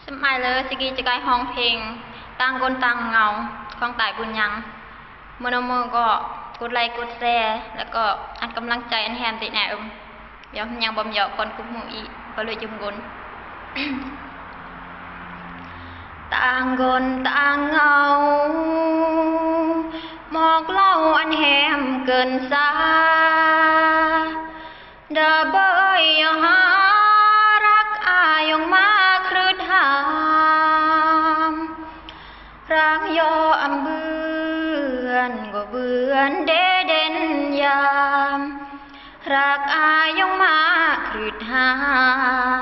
สมัยเลยสกีจะกลายห้องเพลงต่างคนต่างเงาของตายบุญยังเมื่อโมก็กดไลค์กดแชร์แล้วก็อันกำลังใจอันแฮมติแหนมเดี๋ยวยังบ่มเหยาะคนกุมหูอีก็เลยจุ่มกลต่างคนต่างเงาหมอกเล่าอันแฮมเกินสาดาเบยหารักอายงมาครืดหามรักยออำเบือนก็เบือนเดเด่นยามรักอายงมาครืดหา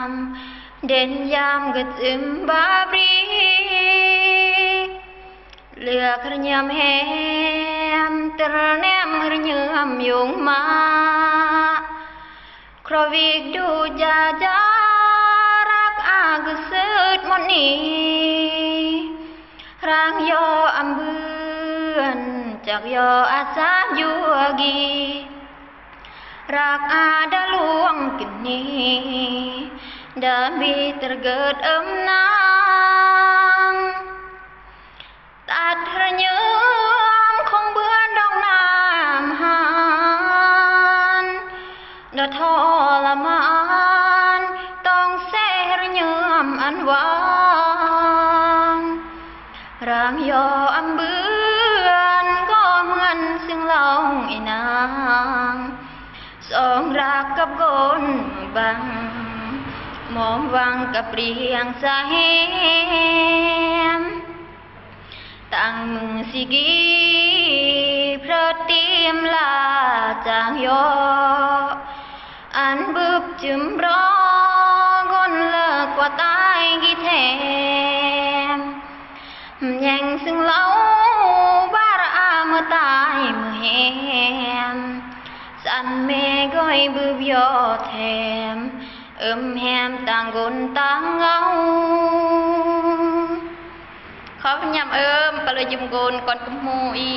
มเด่นยามก็จึมบาบรีเลือกระยำแหมตระแนมระยำยงมาครวิกดูจาจารักอากสืดมนีรักยออำเบือนจากยออาสายัวกีรักอาดาลวงกินนี้ดาบีterged nangตัดระยำคงเบื่อดองน้ำหานดาทรมานต้องเสระยำอันวางร่างยออำเบือนก็เหมือนซึ่งเล่าอีนางสองรักกับกนบังมองวังกับเรียงสาเหมตั้งมือสิกีพระเตรียมลาจางยออันบึบจึมรอกนเลิกกว่าตายกี่แทมยังซึ่งเล่าบาระอาเมื่อตายเมื่อแหมสันเมก้อยบึบยอแถมแฮมต่างคนต่างเงาเขาพยายามไปเลยจุ่มโกนก่อนกุมหูอี